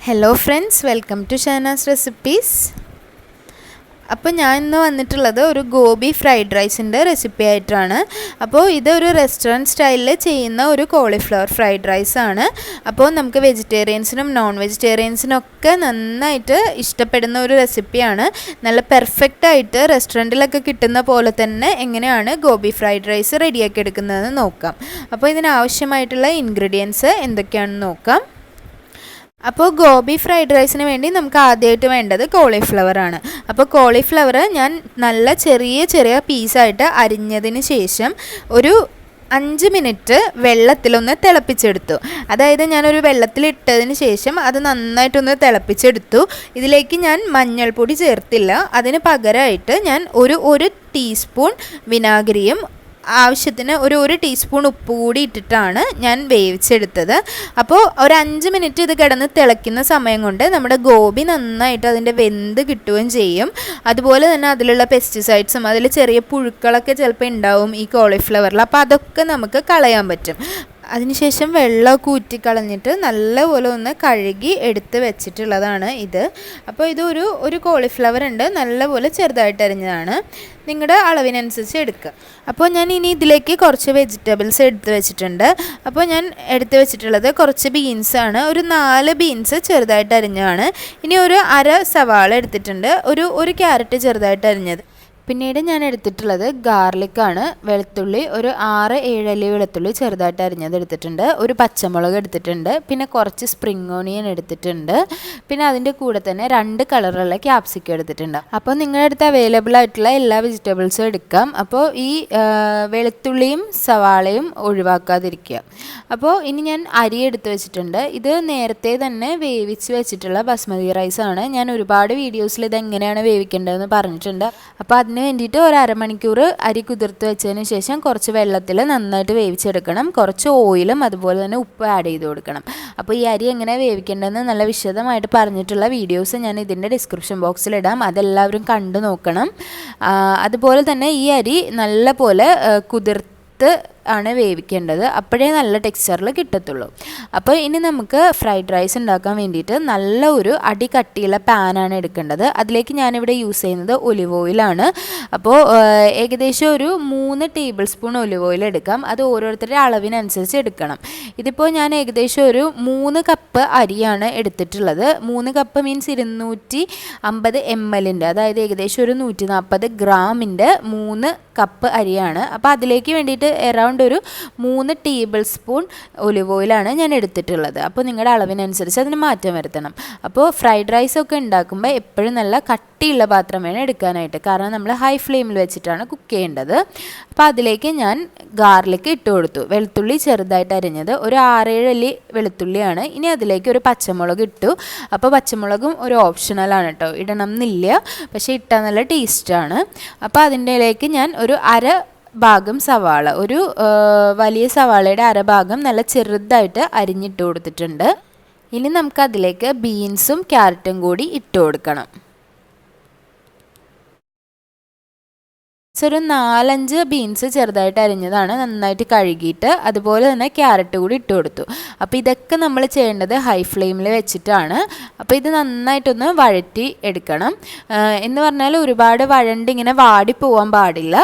Hello friends, welcome to Shahnaz recipes. അപ്പോൾ ഞാൻ ഇന്ന് വന്നിട്ടുള്ളത് ഒരു ഗോബി ഫ്രൈഡ് റൈസിൻ്റെ റെസിപ്പി ആയിട്ടാണ്. അപ്പോൾ ഇതൊരു റെസ്റ്റോറൻറ്റ് സ്റ്റൈലിൽ ചെയ്യുന്ന ഒരു കോളിഫ്ലവർ ഫ്രൈഡ് റൈസാണ്. അപ്പോൾ നമുക്ക് വെജിറ്റേറിയൻസിനും നോൺ വെജിറ്റേറിയൻസിനും ഒക്കെ നന്നായിട്ട് ഇഷ്ടപ്പെടുന്ന ഒരു റെസിപ്പിയാണ്. നല്ല പെർഫെക്റ്റായിട്ട് റെസ്റ്റോറൻറ്റിലൊക്കെ കിട്ടുന്ന പോലെ തന്നെ എങ്ങനെയാണ് ഗോബി ഫ്രൈഡ് റൈസ് റെഡിയാക്കി എടുക്കുന്നതെന്ന് നോക്കാം. അപ്പോൾ ഇതിനാവശ്യമായിട്ടുള്ള ഇൻഗ്രീഡിയൻസ് എന്തൊക്കെയാണെന്ന് നോക്കാം. അപ്പോൾ ഗോബി ഫ്രൈഡ് റൈസിന് വേണ്ടി നമുക്ക് ആദ്യമായിട്ട് വേണ്ടത് കോളിഫ്ലവർ ആണ്. അപ്പോൾ കോളിഫ്ലവർ ഞാൻ നല്ല ചെറിയ പീസായിട്ട് അരിഞ്ഞതിന് ശേഷം ഒരു 5 മിനിറ്റ് വെള്ളത്തിലൊന്ന് തിളപ്പിച്ചെടുത്തു. അതായത് ഞാനൊരു വെള്ളത്തിലിട്ടതിന് ശേഷം അത് നന്നായിട്ടൊന്ന് തിളപ്പിച്ചെടുത്തു. ഇതിലേക്ക് ഞാൻ മഞ്ഞൾപ്പൊടി ചേർത്തില്ല. അതിന് പകരമായിട്ട് ഞാൻ ഒരു ടീസ്പൂൺ വിനാഗിരിയും ആവശ്യത്തിന് ഒരു ടീസ്പൂൺ ഉപ്പ് കൂടി ഇട്ടിട്ടാണ് ഞാൻ വേവിച്ചെടുത്തത്. അപ്പോൾ ഒരു 5 മിനിറ്റ് ഇത് കിടന്ന് തിളയ്ക്കുന്ന സമയം കൊണ്ട് നമ്മുടെ ഗോബി നന്നായിട്ട് അതിൻ്റെ വെന്ത് കിട്ടുകയും ചെയ്യും. അതുപോലെ തന്നെ അതിലുള്ള പെസ്റ്റിസൈഡ്സും അതിൽ ചെറിയ പുഴുക്കളൊക്കെ ചിലപ്പോൾ ഉണ്ടാവും ഈ കോളിഫ്ലവറിൽ. അപ്പോൾ അതൊക്കെ നമുക്ക് കളയാൻ പറ്റും. അതിനുശേഷം വെള്ളമൊക്കെ ഊറ്റിക്കളഞ്ഞിട്ട് നല്ലപോലെ ഒന്ന് കഴുകി എടുത്ത് വെച്ചിട്ടുള്ളതാണ് ഇത്. അപ്പോൾ ഒരു കോളിഫ്ലവർ ഉണ്ട്, നല്ലപോലെ ചെറുതായിട്ട് അരിഞ്ഞതാണ്. നിങ്ങളുടെ അളവിനനുസരിച്ച് എടുക്കുക. അപ്പോൾ ഞാൻ ഇനി ഇതിലേക്ക് കുറച്ച് വെജിറ്റബിൾസ് എടുത്ത് വെച്ചിട്ടുണ്ട്. അപ്പോൾ ഞാൻ എടുത്ത് വെച്ചിട്ടുള്ളത് കുറച്ച് ബീൻസാണ്. ഒരു 4 ബീൻസ് ചെറുതായിട്ട് അരിഞ്ഞതാണ്. ഇനി ഒരു അര സവാള എടുത്തിട്ടുണ്ട്. ഒരു ക്യാരറ്റ് ചെറുതായിട്ട് അരിഞ്ഞത്. പിന്നീട് ഞാൻ എടുത്തിട്ടുള്ളത് ഗാർലിക്കാണ്. വെളുത്തുള്ളി ഒരു 6-7 അല്ലി വെളുത്തുള്ളി ചെറുതായിട്ട് അരിഞ്ഞത് എടുത്തിട്ടുണ്ട്. ഒരു പച്ചമുളക് എടുത്തിട്ടുണ്ട്. പിന്നെ കുറച്ച് സ്പ്രിംഗ് ഓണിയൻ എടുത്തിട്ടുണ്ട്. പിന്നെ അതിൻ്റെ കൂടെ തന്നെ 2 കളറുള്ള ക്യാപ്സിക്കം എടുത്തിട്ടുണ്ട്. അപ്പോൾ നിങ്ങളുടെ അടുത്ത് അവൈലബിൾ ആയിട്ടുള്ള എല്ലാ വെജിറ്റബിൾസും എടുക്കാം. അപ്പോൾ ഈ വെളുത്തുള്ളിയും സവാളയും ഒഴിവാക്കാതിരിക്കുക. അപ്പോൾ ഇനി ഞാൻ അരി എടുത്ത് വെച്ചിട്ടുണ്ട്. ഇത് നേരത്തെ തന്നെ വേവിച്ച് വെച്ചിട്ടുള്ള ബസ്മതി റൈസാണ്. ഞാൻ ഒരുപാട് വീഡിയോസിൽ ഇതെങ്ങനെയാണ് വേവിക്കേണ്ടതെന്ന് പറഞ്ഞിട്ടുണ്ട്. അപ്പോൾ അതിന് വേണ്ടിയിട്ട് ഒരു അരമണിക്കൂർ അരി കുതിർത്ത് വെച്ചതിന് ശേഷം കുറച്ച് വെള്ളത്തിൽ നന്നായിട്ട് വേവിച്ചെടുക്കണം. കുറച്ച് ഓയിലും അതുപോലെ തന്നെ ഉപ്പ് ആഡ് ചെയ്ത് കൊടുക്കണം. അപ്പോൾ ഈ അരി എങ്ങനെ വേവിക്കേണ്ടതെന്ന് നല്ല വിശദമായിട്ട് പറഞ്ഞിട്ടുള്ള വീഡിയോസ് ഞാൻ ഇതിൻ്റെ ഡിസ്ക്രിപ്ഷൻ ബോക്സിൽ ഇടാം. അതെല്ലാവരും കണ്ടു നോക്കണം. അതുപോലെ തന്നെ ഈ അരി നല്ല പോലെ കുതിർത്ത് ആണ് വേവിക്കേണ്ടത്. അപ്പോഴേ നല്ല ടെക്സ്ചറിൽ കിട്ടത്തുള്ളൂ. അപ്പോൾ ഇനി നമുക്ക് ഫ്രൈഡ് റൈസ് ഉണ്ടാക്കാൻ വേണ്ടിയിട്ട് നല്ല ഒരു അടി കട്ടിയുള്ള പാനാണ് എടുക്കേണ്ടത്. അതിലേക്ക് ഞാനിവിടെ യൂസ് ചെയ്യുന്നത് ഒലിവ് ഓയിലാണ്. അപ്പോൾ ഏകദേശം ഒരു 3 ടേബിൾ സ്പൂൺ ഒലിവ് ഓയിൽ എടുക്കാം. അത് ഓരോരുത്തരുടെ അളവിനനുസരിച്ച് എടുക്കണം. ഇതിപ്പോൾ ഞാൻ ഏകദേശം ഒരു 3 കപ്പ് അരിയാണ് എടുത്തിട്ടുള്ളത്. 3 കപ്പ് മീൻസ് 250 ml, അതായത് ഏകദേശം ഒരു 140 ഗ്രാമിൻ്റെ 3 കപ്പ് അരിയാണ്. അപ്പോൾ അതിലേക്ക് വേണ്ടിയിട്ട് അറൗണ്ട് ഒരു 3 ടേബിൾ സ്പൂൺ ഒലിവ് ഓയിലാണ് ഞാൻ എടുത്തിട്ടുള്ളത്. അപ്പോൾ നിങ്ങളുടെ അളവിനനുസരിച്ച് അതിന് മാറ്റം വരുത്തണം. അപ്പോൾ ഫ്രൈഡ് റൈസ് ഒക്കെ ഉണ്ടാക്കുമ്പോൾ എപ്പോഴും നല്ല കട്ടിയുള്ള പാത്രം വേണം എടുക്കാനായിട്ട്. കാരണം നമ്മൾ ഹൈ ഫ്ലെയിമിൽ വെച്ചിട്ടാണ് കുക്ക് ചെയ്യേണ്ടത്. അപ്പോൾ അതിലേക്ക് ഞാൻ ഗാർലിക്ക് ഇട്ട് കൊടുത്തു. വെളുത്തുള്ളി ചെറുതായിട്ട് അരിഞ്ഞത് ഒരു 6-7 അല്ലി വെളുത്തുള്ളിയാണ്. ഇനി അതിലേക്ക് ഒരു പച്ചമുളക് ഇട്ടു. അപ്പോൾ പച്ചമുളകും ഒരു ഓപ്ഷണലാണ് കേട്ടോ, ഇടണം എന്നില്ല, പക്ഷേ ഇട്ടാൽ നല്ല ടേസ്റ്റാണ്. അപ്പോൾ അതിൻ്റെ ഇടയിലേക്ക് ഞാൻ ഒരു ഭാഗം സവാള, ഒരു വലിയ സവാളയുടെ അരഭാഗം നല്ല ചെറുതായിട്ട് അരിഞ്ഞിട്ട് കൊടുത്തിട്ടുണ്ട്. ഇനി നമുക്കതിലേക്ക് ബീൻസും ക്യാരറ്റും കൂടി ഇട്ട് കൊടുക്കണം. ഒരു 4-5 ബീൻസ് ചെറുതായിട്ട് അരിഞ്ഞതാണ്, നന്നായിട്ട് കഴുകിയിട്ട്. അതുപോലെ തന്നെ ക്യാരറ്റ് കൂടി ഇട്ട് കൊടുത്തു. അപ്പോൾ ഇതൊക്കെ നമ്മൾ ചെയ്യേണ്ടത് ഹൈ ഫ്ലെയിമിൽ വെച്ചിട്ടാണ്. അപ്പോൾ ഇത് നന്നായിട്ടൊന്ന് വഴറ്റി എടുക്കണം. എന്ന് പറഞ്ഞാൽ ഒരുപാട് ഇങ്ങനെ വാടിപ്പോവാൻ പാടില്ല.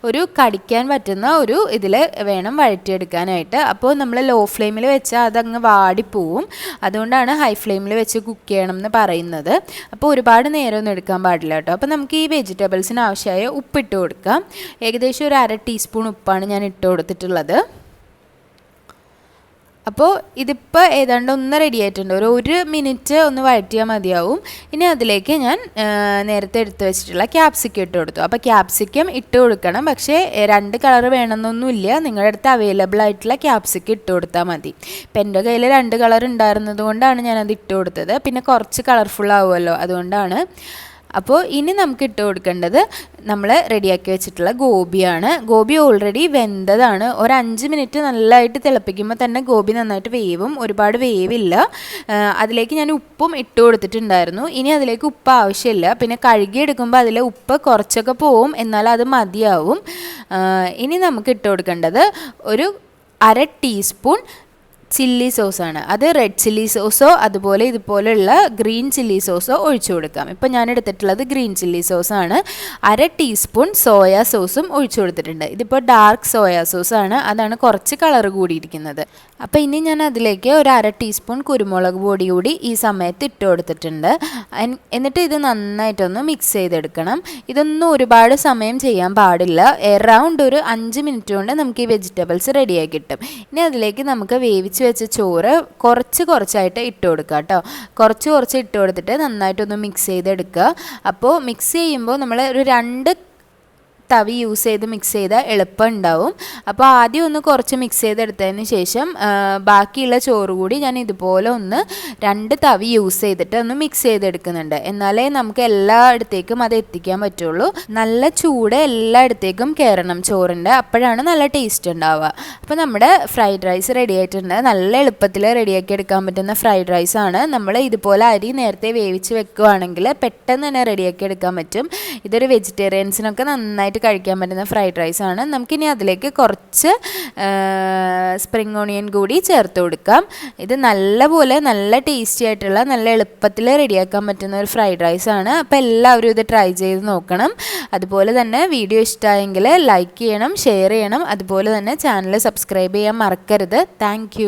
ഒരു കടിക്കാൻ പറ്റുന്ന ഒരു ഇതിൽ വേണം വഴറ്റിയെടുക്കാനായിട്ട്. അപ്പോൾ നമ്മൾ ലോ ഫ്ലെയിമിൽ വെച്ചാൽ അതങ്ങ് വാടിപ്പോവും. അതുകൊണ്ടാണ് ഹൈ ഫ്ലെയിമിൽ വെച്ച് കുക്ക് ചെയ്യണം എന്ന് പറയുന്നത്. അപ്പോൾ ഒരുപാട് നേരമൊന്നും എടുക്കാൻ പാടില്ല കേട്ടോ. അപ്പോൾ നമുക്ക് ഈ വെജിറ്റബിൾസിന് ആവശ്യമായ ഉപ്പിട്ട് കൊടുക്കാം. ഏകദേശം ഒരു 1/2 ടീസ്പൂൺ ഉപ്പാണ് ഞാൻ ഇട്ട് കൊടുത്തിട്ടുള്ളത്. അപ്പോൾ ഇതിപ്പോൾ ഏതാണ്ട് ഒന്ന് റെഡി ആയിട്ടുണ്ട്. ഒരു മിനിറ്റ് ഒന്ന് വഴറ്റിയാൽ മതിയാവും. ഇനി അതിലേക്ക് ഞാൻ നേരത്തെ എടുത്ത് വെച്ചിട്ടുള്ള ക്യാപ്സിക്കം ഇട്ട് കൊടുത്തു. അപ്പോൾ ക്യാപ്സിക്കം ഇട്ട് കൊടുക്കണം, പക്ഷേ 2 കളർ വേണമെന്നൊന്നുമില്ല. നിങ്ങളുടെ അടുത്ത് അവൈലബിൾ ആയിട്ടുള്ള ക്യാപ്സിക്കം ഇട്ട് കൊടുത്താൽ മതി. ഇപ്പം എൻ്റെ കയ്യിൽ 2 കളർ ഉണ്ടായിരുന്നത് കൊണ്ടാണ് ഞാനത് ഇട്ട് കൊടുത്തത്. പിന്നെ കുറച്ച് കളർഫുൾ ആവുമല്ലോ, അതുകൊണ്ടാണ്. അപ്പോൾ ഇനി നമുക്ക് ഇട്ട് കൊടുക്കേണ്ടത് നമ്മൾ റെഡിയാക്കി വെച്ചിട്ടുള്ള ഗോപിയാണ്. ഗോബി ഓൾറെഡി വെന്തതാണ്. ഒരു 5 മിനിറ്റ് നല്ലതായിട്ട് തിളപ്പിക്കുമ്പോൾ തന്നെ ഗോബി നന്നായിട്ട് വേവും, ഒരുപാട് വേവില്ല. അതിലേക്ക് ഞാൻ ഉപ്പും ഇട്ട് കൊടുത്തിട്ടുണ്ടായിരുന്നു. ഇനി അതിലേക്ക് ഉപ്പ് ആവശ്യമില്ല. പിന്നെ കഴുകിയെടുക്കുമ്പോൾ അതിലെ ഉപ്പ് കുറച്ചൊക്കെ പോവും, എന്നാൽ അത് മതിയാവും. ഇനി നമുക്ക് ഇട്ട് കൊടുക്കേണ്ടത് ഒരു 1/2 ടീസ്പൂൺ ചില്ലി സോസാണ്. അത് റെഡ് ചില്ലി സോസോ അതുപോലെ ഇതുപോലെയുള്ള ഗ്രീൻ ചില്ലി സോസോ ഒഴിച്ചു കൊടുക്കാം. ഇപ്പോൾ ഞാൻ എടുത്തിട്ടുള്ളത് ഗ്രീൻ ചില്ലി സോസാണ്. 1/2 ടീസ്പൂൺ സോയാ സോസും ഒഴിച്ചു കൊടുത്തിട്ടുണ്ട്. ഇതിപ്പോൾ ഡാർക്ക് സോയാ സോസാണ്, അതാണ് കുറച്ച് കളർ കൂടിയിരിക്കുന്നത്. അപ്പോൾ ഇനി ഞാൻ അതിലേക്ക് ഒരു 1/2 ടീസ്പൂൺ കുരുമുളക് പൊടി കൂടി ഈ സമയത്ത് ഇട്ട് കൊടുത്തിട്ടുണ്ട്. എന്നിട്ട് ഇത് നന്നായിട്ടൊന്ന് മിക്സ് ചെയ്തെടുക്കണം. ഇതൊന്നും ഒരുപാട് സമയം ചെയ്യാൻ പാടില്ല. എറൗണ്ട് ഒരു 5 മിനിറ്റ് കൊണ്ട് നമുക്ക് ഈ വെജിറ്റബിൾസ് റെഡിയായി കിട്ടും. ഇനി അതിലേക്ക് നമുക്ക് വേവിച്ച് വെച്ച ചോറ് കുറച്ചായിട്ട് ഇട്ട് കൊടുക്കുക കേട്ടോ. കുറച്ച് ഇട്ട് കൊടുത്തിട്ട് നന്നായിട്ടൊന്ന് മിക്സ് ചെയ്തെടുക്കുക. അപ്പോൾ മിക്സ് ചെയ്യുമ്പോൾ നമ്മൾ ഒരു 2 തവി യൂസ് ചെയ്ത് മിക്സ് ചെയ്താൽ എളുപ്പം ഉണ്ടാവും. അപ്പോൾ ആദ്യം ഒന്ന് കുറച്ച് മിക്സ് ചെയ്തെടുത്തതിന് ശേഷം ബാക്കിയുള്ള ചോറ് കൂടി ഞാൻ ഇതുപോലെ ഒന്ന് 2 തവി യൂസ് ചെയ്തിട്ട് ഒന്ന് മിക്സ് ചെയ്തെടുക്കുന്നുണ്ട്. എന്നാലേ നമുക്ക് എല്ലായിടത്തേക്കും അത് എത്തിക്കാൻ പറ്റുള്ളൂ. നല്ല ചൂട് എല്ലായിടത്തേക്കും കയറണം ചോറിൻ്റെ, അപ്പോഴാണ് നല്ല ടേസ്റ്റ് ഉണ്ടാവുക. അപ്പോൾ നമ്മുടെ ഫ്രൈഡ് റൈസ് റെഡി ആയിട്ടുണ്ട്. നല്ല എളുപ്പത്തിൽ റെഡിയാക്കി എടുക്കാൻ പറ്റുന്ന ഫ്രൈഡ് റൈസാണ്. നമ്മൾ ഇതുപോലെ അരി നേരത്തെ വേവിച്ച് വെക്കുകയാണെങ്കിൽ പെട്ടെന്ന് തന്നെ റെഡിയാക്കി എടുക്കാൻ പറ്റും. ഇതൊരു വെജിറ്റേറിയൻസിനൊക്കെ നന്നായിട്ട് കഴിക്കാൻ പറ്റുന്ന ഫ്രൈഡ് റൈസ് ആണ്. നമുക്കിനി അതിലേക്ക് കുറച്ച് സ്പ്രിംഗ് ഓണിയൻ കൂടി ചേർത്ത് കൊടുക്കാം. ഇത് നല്ല ടേസ്റ്റി ആയിട്ടുള്ള നല്ല എളുപ്പത്തിൽ റെഡിയാക്കാൻ പറ്റുന്ന ഒരു ഫ്രൈഡ് റൈസ് ആണ്. അപ്പോൾ എല്ലാവരും ഇത് ട്രൈ ചെയ്ത് നോക്കണം. അതുപോലെ തന്നെ വീഡിയോ ഇഷ്ടമായെങ്കിൽ ലൈക്ക് ചെയ്യണം, ഷെയർ ചെയ്യണം. അതുപോലെ തന്നെ ചാനൽ സബ്സ്ക്രൈബ് ചെയ്യാൻ മറക്കരുത്. താങ്ക്